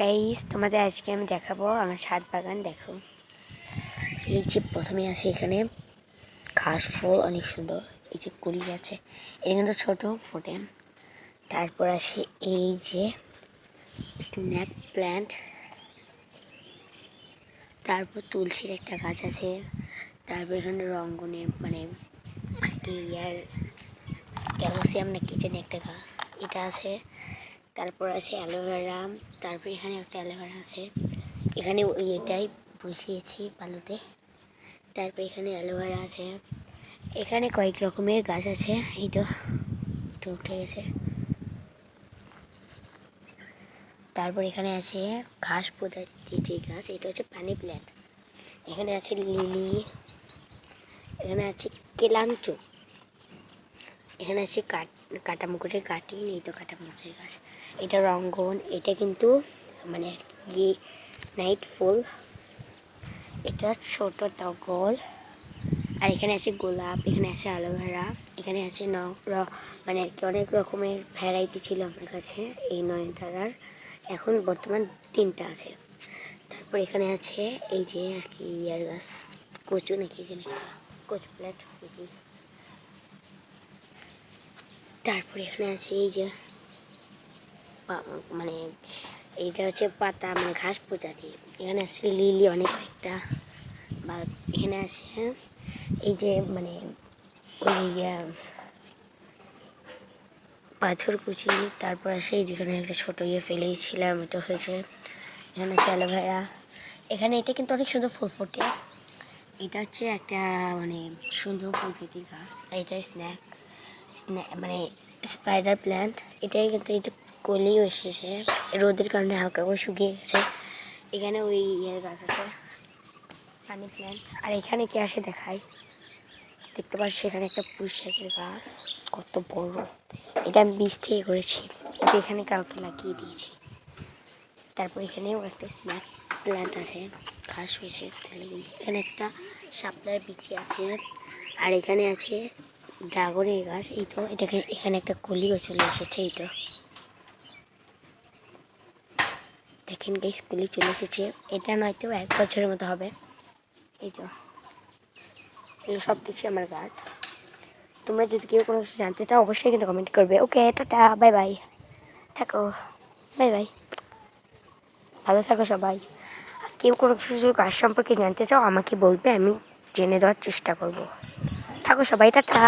Guys তোমাদের আজকে আমি দেখাবো আমার ছাদ বাগান। দেখো এই যে প্রথমে আছে এখানে ঘাস ফুল অনেক সুন্দর, এই যে কুড়ি আছে, এটা কিন্তু ছোটো ফোটে। তারপর আসে এই যে স্ন্যাক প্ল্যান্ট, তারপর তুলসীর একটা গাছ আছে, তারপর এখানে রঙ্গনের মানে কি ইয়ার ক্যালসিয়াম না কি জানি একটা গাছ এটা আছে। তারপর আছে অ্যালোভেরা, তারপর এখানে একটা অ্যালোভেরা আছে, এখানে ওই এটাই বসিয়েছি বালুতে। তারপর এখানে অ্যালোভেরা আছে, এখানে কয়েক রকমের গাছ আছে। এই তো উঠে গেছে। তারপর এখানে আছে ঘাস প্রজাতির যে গাছ, এটা হচ্ছে পানি প্ল্যান্ট। এখানে আছে লিলি, এখানে আছে কেলাঞ্চু, এখানে আছে কাটামুকুটের কাটি, এই তো কাটামুকুটের গাছ। এটা রঙ্গন, এটা কিন্তু মানে কি নাইট ফুল, এটা ছোট টগর। আর এখানে আছে গোলাপ, এখানে আছে অ্যালোভেরা, এখানে আছে মানে অনেক রকমের ভ্যারাইটি ছিল আমার কাছে এই নয়নতারার, এখন বর্তমান 3টা আছে। তারপর এখানে আছে এই যে আর কি ইয়ার গাছ, কচু নাকি জানি, কচু প্ল্যান্ট। তারপর এখানে আছে এই যে মানে এইটা হচ্ছে পাতা মানে ঘাস প্রজাতি। এখানে আছে লিলি অনেক একটা, বা এখানে আছে এই যে মানে ওই পাথর কুচি। তারপর আছে যেখানে একটা ছোটো ফেলেছিলাম, এটা হয়েছে। এখানে আছে অ্যালোভেরা, এখানে এটা কিন্তু অনেক সুন্দর ফুল ফোটে। এটা হচ্ছে একটা মানে সুন্দর প্রজাতির গাছ। এটা স্ন্যাক মানে স্পাইডার প্ল্যান্ট, এটাই কিন্তু এটা কলিও এসেছে, রোদের কারণে হালকা করে শুকিয়ে গেছে। এখানে ওই গাছ আছে পানি প্ল্যান্ট। আর এখানে কি আসে দেখাই, দেখতে পাচ্ছি এখানে একটা পুঁইশাকের গাছ, কত বড়। এটা আমি বীজ থেকে করেছি, এটা এখানে কাউকে লাগিয়ে দিয়েছি। তারপর এখানেও একটা স্ন্যাক প্ল্যান্ট আছে, ঘাস হয়েছে। এখানে একটা শাপলার বিচি আছে, আর এখানে আছে ড্রাগনের গাছ। এই তো এটাকে এখানে একটা কলিও চলে এসেছে, এই তো দেখেন গাইস কলি চলে এসেছে। এটা নয়তো 1 বছরের মতো হবে। এই তো এগুলো সব কিছু আমার গাছ। তোমরা যদি কেউ কোনো কিছু জানতে চাও অবশ্যই কিন্তু কমেন্ট করবে। ওকে, টাটা, বাই বাই, থাকো, বাই বাই, ভালো থাকো সবাই। কেউ কোনো কিছু গাছ সম্পর্কে জানতে চাও আমাকে বলবে, আমি জেনে দেওয়ার চেষ্টা করব। থাকো সবাই, টাটা।